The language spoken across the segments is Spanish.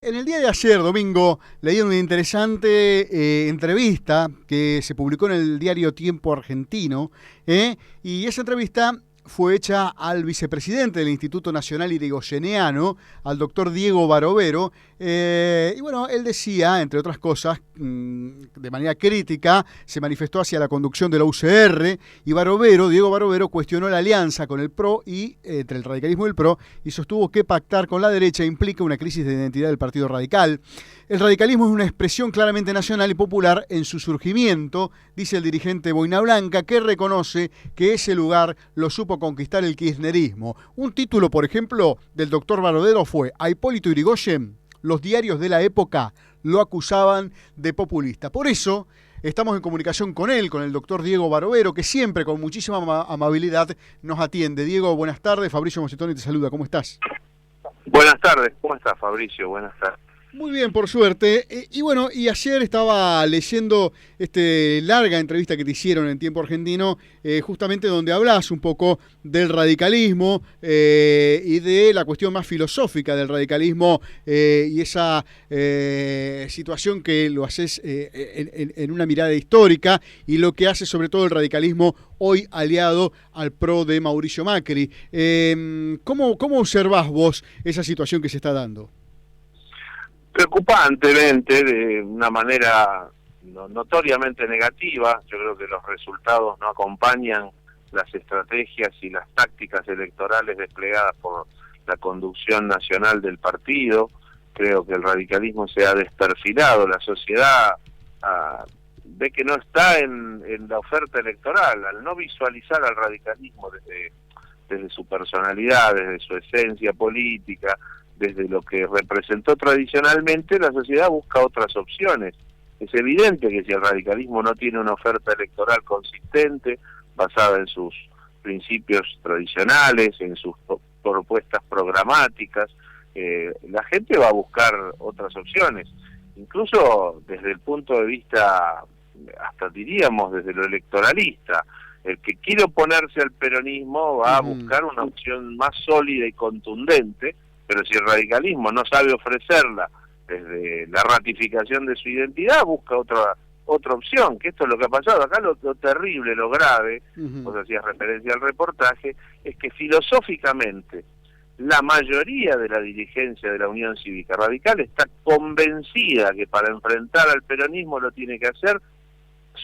En el día de ayer, domingo, leí una interesante entrevista que se publicó en el diario Tiempo Argentino, y esa entrevista fue hecha al vicepresidente del Instituto Nacional Irigoyeniano, al doctor Diego Barovero, y bueno, él decía, entre otras cosas, de manera crítica, se manifestó hacia la conducción de la UCR, y Diego Barovero, cuestionó la alianza con el PRO y entre el radicalismo y el PRO, y sostuvo que pactar con la derecha implica una crisis de identidad del Partido Radical. El radicalismo es una expresión claramente nacional y popular en su surgimiento, dice el dirigente Boina Blanca, que reconoce que ese lugar lo supo conquistar el kirchnerismo. Un título, por ejemplo, del doctor Barovero fue: a Hipólito Yrigoyen, los diarios de la época lo acusaban de populista. Por eso estamos en comunicación con él, con el doctor Diego Barovero, que siempre con muchísima amabilidad nos atiende. Diego, buenas tardes. Fabricio Mocetoni te saluda. ¿Cómo estás? Buenas tardes. ¿Cómo estás, Fabricio? Buenas tardes. Muy bien, por suerte. Y bueno, y ayer estaba leyendo larga entrevista que te hicieron en Tiempo Argentino, justamente donde hablas un poco del radicalismo y de la cuestión más filosófica del radicalismo y esa situación que lo haces en una mirada histórica y lo que hace sobre todo el radicalismo hoy aliado al PRO de Mauricio Macri. ¿Cómo observás vos esa situación que se está dando? Preocupantemente, de una manera notoriamente negativa. Yo creo que los resultados no acompañan las estrategias y las tácticas electorales desplegadas por la conducción nacional del partido. Creo que el radicalismo se ha desperfilado, la sociedad ve que no está en la oferta electoral, al no visualizar al radicalismo desde su personalidad, desde su esencia política, desde lo que representó tradicionalmente. La sociedad busca otras opciones. Es evidente que si el radicalismo no tiene una oferta electoral consistente, basada en sus principios tradicionales, en sus propuestas programáticas, la gente va a buscar otras opciones. Incluso desde el punto de vista, hasta diríamos desde lo electoralista, el que quiere oponerse al peronismo va a buscar una opción más sólida y contundente. Pero si el radicalismo no sabe ofrecerla desde la ratificación de su identidad, busca otra opción, que esto es lo que ha pasado. Acá lo terrible, lo grave, vos hacías referencia al reportaje, es que filosóficamente la mayoría de la dirigencia de la Unión Cívica Radical está convencida que para enfrentar al peronismo lo tiene que hacer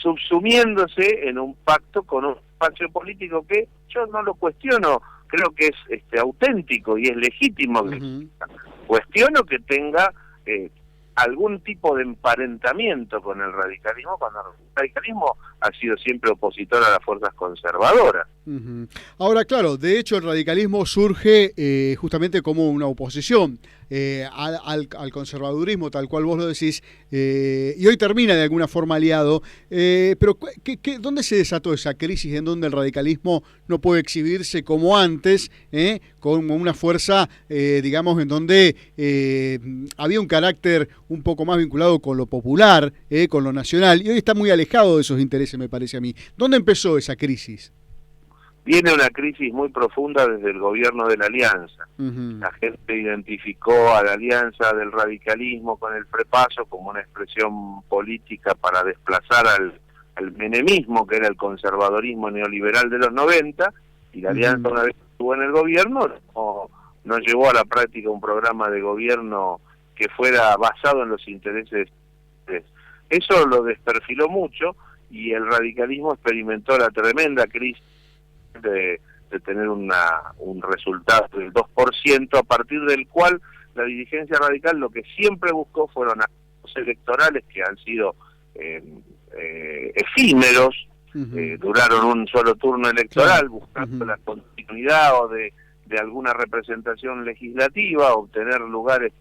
subsumiéndose en un pacto con un espacio político que yo no lo cuestiono. Creo que es auténtico y es legítimo. Cuestiono que tenga algún tipo de emparentamiento con el radicalismo, cuando el radicalismo ha sido siempre opositor a las fuerzas conservadoras. Ahora, claro, de hecho el radicalismo surge justamente como una oposición al conservadurismo, tal cual vos lo decís, y hoy termina de alguna forma aliado, pero ¿dónde se desató esa crisis en donde el radicalismo no puede exhibirse como antes, como una fuerza, digamos, en donde había un carácter un poco más vinculado con lo popular, con lo nacional, y hoy está muy alejado de esos intereses, me parece a mí? ¿Dónde empezó esa crisis? Viene una crisis muy profunda desde el gobierno de la Alianza. La gente identificó a la alianza del radicalismo con el prepaso como una expresión política para desplazar al menemismo, que era el conservadorismo neoliberal de los 90, y la alianza, una vez que estuvo en el gobierno, no llevó a la práctica un programa de gobierno que fuera basado en los intereses. Eso lo desperfiló mucho, y el radicalismo experimentó la tremenda crisis de tener un resultado del 2%, a partir del cual la dirigencia radical lo que siempre buscó fueron actos electorales que han sido efímeros, duraron un solo turno electoral, buscando la continuidad o de alguna representación legislativa, obtener lugares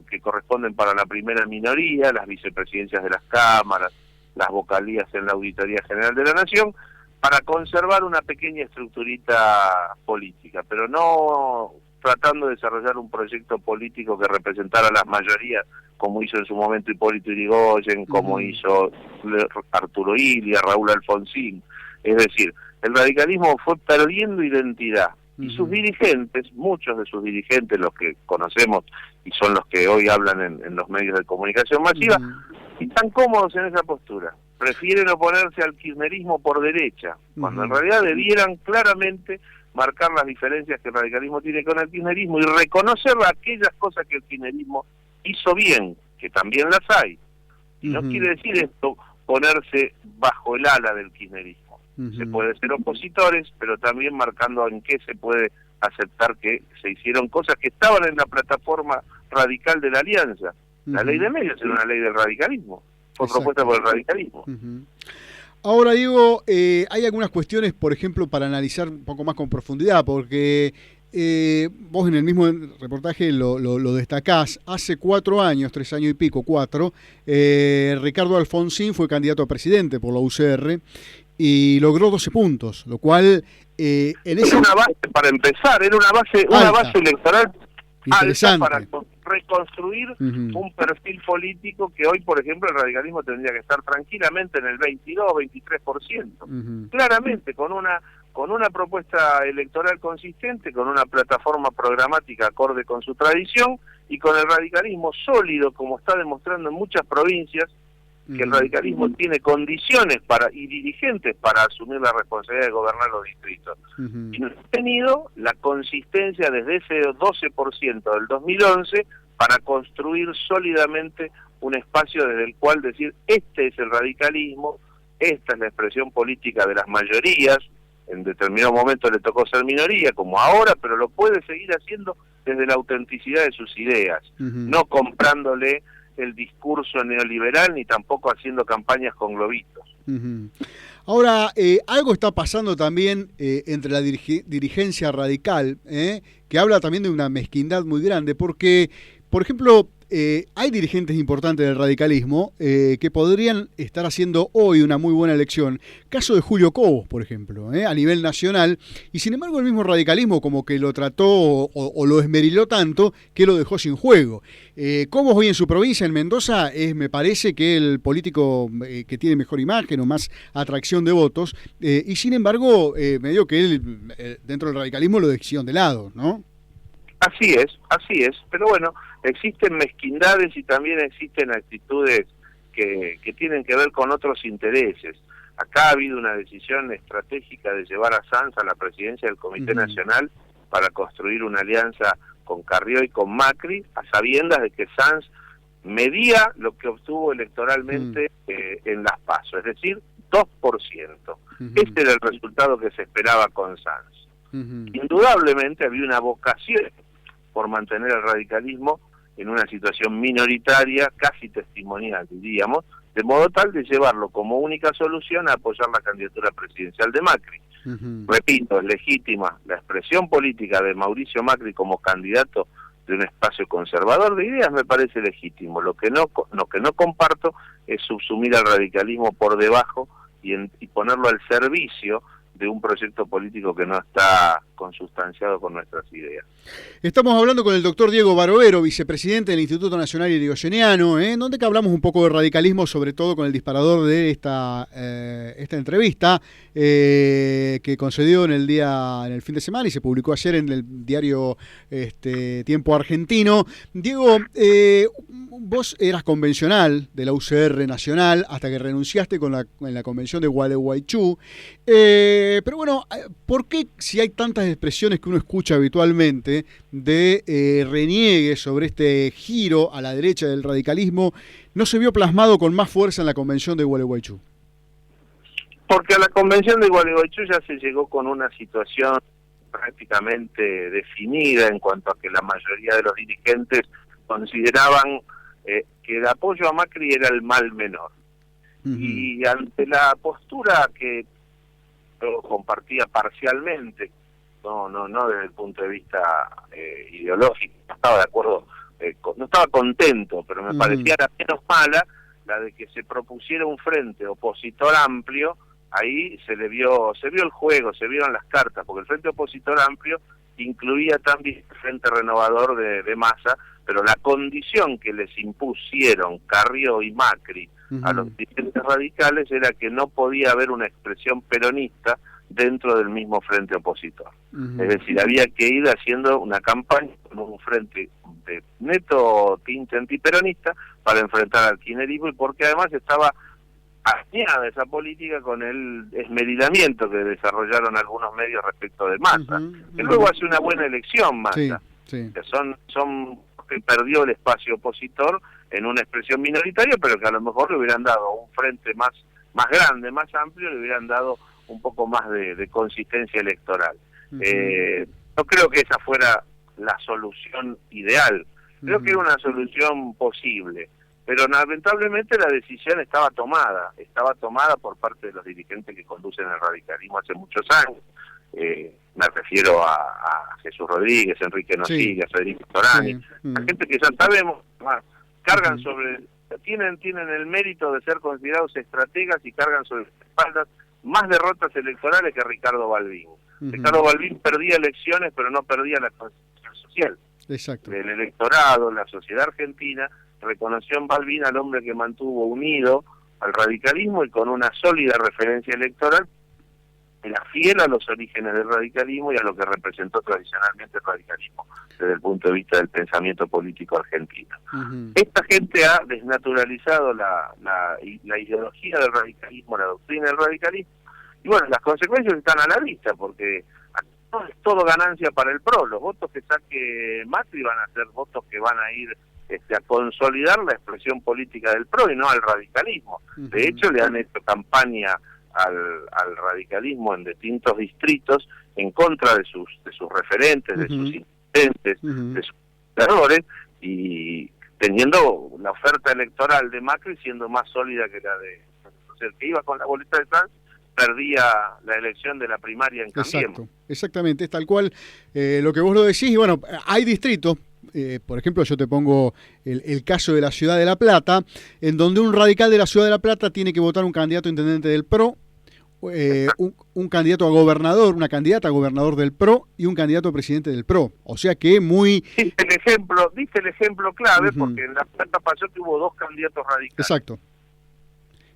que corresponden para la primera minoría, las vicepresidencias de las cámaras, las vocalías en la Auditoría General de la Nación, para conservar una pequeña estructurita política, pero no tratando de desarrollar un proyecto político que representara a las mayorías, como hizo en su momento Hipólito Yrigoyen, como hizo Arturo Illia, Raúl Alfonsín. Es decir, el radicalismo fue perdiendo identidad, Y sus dirigentes, muchos de sus dirigentes, los que conocemos y son los que hoy hablan en los medios de comunicación masiva, están cómodos en esa postura. Prefieren oponerse al kirchnerismo por derecha, cuando en realidad debieran claramente marcar las diferencias que el radicalismo tiene con el kirchnerismo y reconocer aquellas cosas que el kirchnerismo hizo bien, que también las hay. Y no quiere decir esto ponerse bajo el ala del kirchnerismo. Se puede ser opositores, pero también marcando en qué se puede aceptar que se hicieron cosas que estaban en la plataforma radical de la alianza. La ley de medios era una ley del radicalismo, fue propuesta por el radicalismo. Ahora, Diego, hay algunas cuestiones, por ejemplo, para analizar un poco más con profundidad, porque vos en el mismo reportaje lo destacás. Hace 4 años, 3 años y pico, 4, Ricardo Alfonsín fue candidato a presidente por la UCR y logró 12 puntos, lo cual... Era una base, para empezar, era una base electoral alta para reconstruir un perfil político que hoy, por ejemplo, el radicalismo tendría que estar tranquilamente en el 22-23%. Claramente, con una propuesta electoral consistente, con una plataforma programática acorde con su tradición y con el radicalismo sólido, como está demostrando en muchas provincias, que el radicalismo tiene condiciones y dirigentes para asumir la responsabilidad de gobernar los distritos. Y no ha tenido la consistencia desde ese 12% del 2011 para construir sólidamente un espacio desde el cual decir, este es el radicalismo, esta es la expresión política de las mayorías, en determinado momento le tocó ser minoría, como ahora, pero lo puede seguir haciendo desde la autenticidad de sus ideas, no comprándole el discurso neoliberal ni tampoco haciendo campañas con globitos. Ahora, algo está pasando también entre la dirigencia radical, que habla también de una mezquindad muy grande, porque, por ejemplo, hay dirigentes importantes del radicalismo que podrían estar haciendo hoy una muy buena elección. Caso de Julio Cobos, por ejemplo, a nivel nacional, y sin embargo el mismo radicalismo como que lo trató o lo esmeriló tanto que lo dejó sin juego. Cobos hoy en su provincia, en Mendoza, es, me parece, que el político que tiene mejor imagen o más atracción de votos, y sin embargo medio que él dentro del radicalismo lo dejaron de lado, ¿no? Así es, pero bueno, existen mezquindades y también existen actitudes que tienen que ver con otros intereses. Acá ha habido una decisión estratégica de llevar a Sanz a la presidencia del Comité Nacional para construir una alianza con Carrió y con Macri, a sabiendas de que Sanz medía lo que obtuvo electoralmente en las PASO, es decir, 2%. Este era el resultado que se esperaba con Sanz. Indudablemente había una vocación por mantener el radicalismo en una situación minoritaria, casi testimonial, diríamos, de modo tal de llevarlo como única solución a apoyar la candidatura presidencial de Macri. Repito, es legítima la expresión política de Mauricio Macri como candidato de un espacio conservador de ideas, me parece legítimo. Lo que no comparto es subsumir al radicalismo por debajo y ponerlo al servicio de un proyecto político que no está consustanciado con nuestras ideas. Estamos hablando con el doctor Diego Barovero, vicepresidente del Instituto Nacional Irigoyeniano, donde que hablamos un poco de radicalismo, sobre todo con el disparador de esta entrevista que concedió en el fin de semana y se publicó ayer en el diario Tiempo Argentino. Diego, vos eras convencional de la UCR Nacional hasta que renunciaste en la convención de Gualeguaychú. Pero bueno, ¿por qué si hay tantas expresiones que uno escucha habitualmente de reniegue sobre este giro a la derecha del radicalismo, no se vio plasmado con más fuerza en la convención de Gualeguaychú? Porque a la convención de Gualeguaychú ya se llegó con una situación prácticamente definida en cuanto a que la mayoría de los dirigentes consideraban que el apoyo a Macri era el mal menor. Y ante la postura que yo compartía parcialmente, no desde el punto de vista ideológico, no estaba de acuerdo, no estaba contento, pero me parecía la menos mala la de que se propusiera un frente opositor amplio. Ahí se vio el juego, se vieron las cartas, porque el frente opositor amplio incluía también el frente renovador de Massa, pero la condición que les impusieron Carrió y Macri a los dirigentes radicales era que no podía haber una expresión peronista dentro del mismo frente opositor. Es decir, había que ir haciendo una campaña con un frente de neto tinte antiperonista para enfrentar al kirchnerismo, y porque además estaba alineada esa política con el esmerilamiento que desarrollaron algunos medios respecto de Massa, que luego hace una buena elección Massa, que son que perdió el espacio opositor en una expresión minoritaria, pero que a lo mejor le hubieran dado un frente más grande, más amplio, le hubieran dado un poco más de consistencia electoral. No creo que esa fuera la solución ideal, creo que era una solución posible, pero lamentablemente la decisión estaba tomada por parte de los dirigentes que conducen el radicalismo hace muchos años. Me refiero a Jesús Rodríguez, Enrique Nocilla, Federico Torani, la gente que ya sabemos, cargan tienen el mérito de ser considerados estrategas y cargan sobre sus espaldas más derrotas electorales que Ricardo Balbín. Ricardo Balbín perdía elecciones, pero no perdía la conciencia social. Exacto. El electorado, la sociedad argentina, reconoció en Balbín al hombre que mantuvo unido al radicalismo y con una sólida referencia electoral, era fiel a los orígenes del radicalismo y a lo que representó tradicionalmente el radicalismo desde el punto de vista del pensamiento político argentino. Esta gente ha desnaturalizado la ideología del radicalismo, la doctrina del radicalismo, y bueno, las consecuencias están a la vista, porque no es todo ganancia para el PRO. Los votos que saque Macri van a ser votos que van a ir a consolidar la expresión política del PRO y no al radicalismo. De hecho, le han hecho campaña al radicalismo en distintos distritos en contra de sus referentes, de sus intendentes, de sus senadores, y teniendo la oferta electoral de Macri siendo más sólida que la de... O sea, el que iba con la boleta de Sanz perdía la elección de la primaria en Cambiemos. Exactamente, es tal cual lo que vos lo decís. Y bueno, hay distritos, por ejemplo, yo te pongo el caso de la Ciudad de La Plata, en donde un radical de la Ciudad de La Plata tiene que votar un candidato a intendente del PRO, un candidato a gobernador, una candidata a gobernador del PRO y un candidato a presidente del PRO. O sea que muy... Diste el ejemplo clave, porque en La Plata pasó que hubo dos candidatos radicales.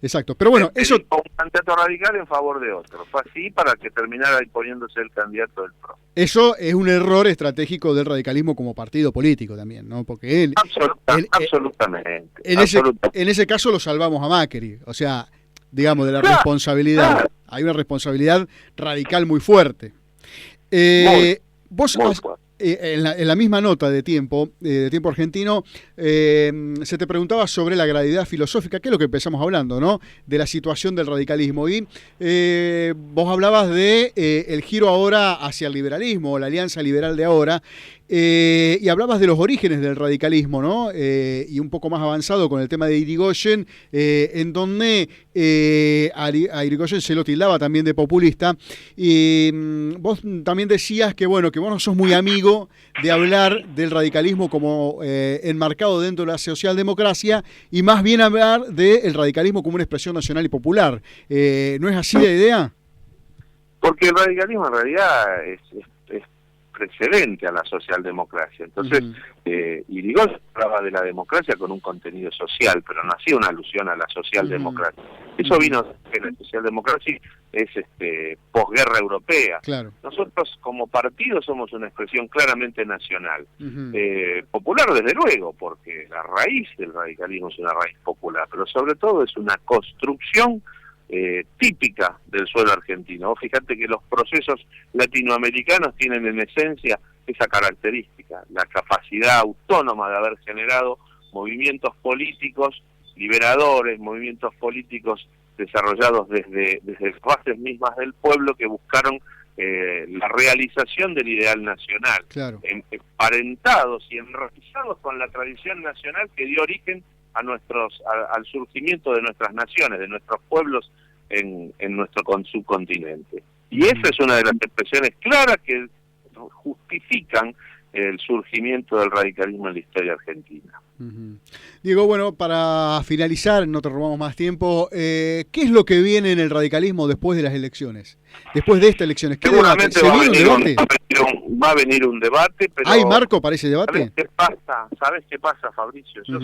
Exacto, pero bueno, eso... Un candidato radical en favor de otro. Fue así para que terminara imponiéndose el candidato del PRO. Eso es un error estratégico del radicalismo como partido político también, ¿no? Porque él... Absolutamente. En ese caso lo salvamos a Macri, o sea, digamos, de la responsabilidad. Hay una responsabilidad radical muy fuerte. Vos... En la misma nota de Tiempo Argentino, se te preguntaba sobre la gravedad filosófica, que es lo que empezamos hablando, ¿no? De la situación del radicalismo. Y vos hablabas de el giro ahora hacia el liberalismo, o la alianza liberal de ahora, y hablabas de los orígenes del radicalismo, ¿no? Y un poco más avanzado con el tema de Irigoyen, en donde a Irigoyen se lo tildaba también de populista. Y vos también decías que, bueno, que vos no sos muy amigo de hablar del radicalismo como enmarcado dentro de la socialdemocracia, y más bien hablar del radicalismo como una expresión nacional y popular. ¿No es así la idea? Porque el radicalismo en realidad es precedente a la socialdemocracia. Entonces, Irigoyen hablaba de la democracia con un contenido social, pero no hacía una alusión a la socialdemocracia. Eso vino que la socialdemocracia es posguerra europea. Claro. Nosotros como partido somos una expresión claramente nacional. Popular desde luego, porque la raíz del radicalismo es una raíz popular, pero sobre todo es una construcción típica del suelo argentino. Vos fíjate que los procesos latinoamericanos tienen en esencia esa característica, la capacidad autónoma de haber generado movimientos políticos liberadores, movimientos políticos desarrollados desde las bases mismas del pueblo, que buscaron la realización del ideal nacional, claro, emparentados y enraizados con la tradición nacional que dio origen a al surgimiento de nuestras naciones, de nuestros pueblos en nuestro subcontinente. Y esa es una de las expresiones claras que justifican el surgimiento del radicalismo en la historia argentina. Diego, bueno, para finalizar, no te robamos más tiempo, ¿qué es lo que viene en el radicalismo después de las elecciones? Después de estas elecciones, ¿qué debate? ¿Se viene un debate? Va a venir un debate, pero... ¿Hay marco para ese debate? ¿Sabes qué pasa, Fabricio? Yo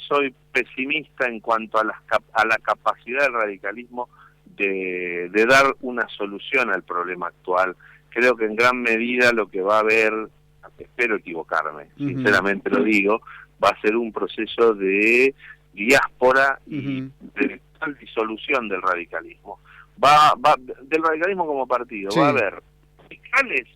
soy pesimista en cuanto a la capacidad del radicalismo de dar una solución al problema actual. Creo que en gran medida lo que va a haber, espero equivocarme, sinceramente lo digo, va a ser un proceso de diáspora y de disolución del radicalismo. Del radicalismo como partido, va a haber radicales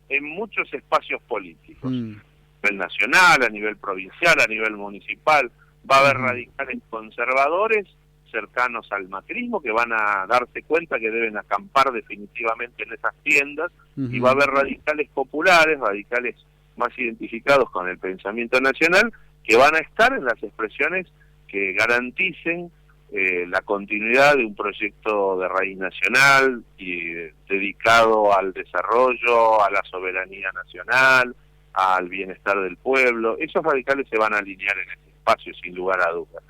en muchos espacios políticos, a nivel nacional, a nivel provincial, a nivel municipal. Va a haber radicales conservadores cercanos al macrismo que van a darse cuenta que deben acampar definitivamente en esas tiendas, y va a haber radicales populares, radicales más identificados con el pensamiento nacional, que van a estar en las expresiones que garanticen la continuidad de un proyecto de raíz nacional y dedicado al desarrollo, a la soberanía nacional, al bienestar del pueblo. Esos radicales se van a alinear en ese espacio, sin lugar a dudas.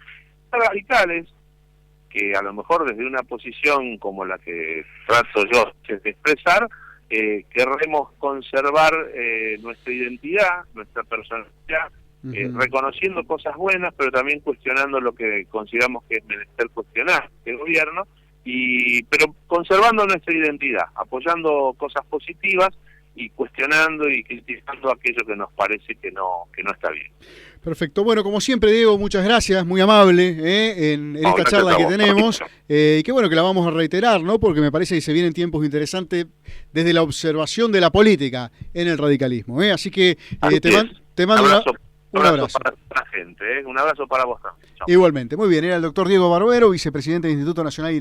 Los radicales que a lo mejor desde una posición como la que trato yo de expresar, querremos conservar nuestra identidad, nuestra personalidad, reconociendo cosas buenas, pero también cuestionando lo que consideramos que es menester cuestionar el gobierno, pero conservando nuestra identidad, apoyando cosas positivas y cuestionando y criticando aquello que nos parece que no está bien. Perfecto. Bueno, como siempre, Diego, muchas gracias, muy amable en esta charla que tenemos, y que bueno, que la vamos a reiterar, ¿no? Porque me parece que se vienen tiempos interesantes desde la observación de la política en el radicalismo, Así que te mando un abrazo para la gente, un abrazo para vos también. Chau. Igualmente. Muy bien, era el doctor Diego Barbero, vicepresidente del Instituto Nacional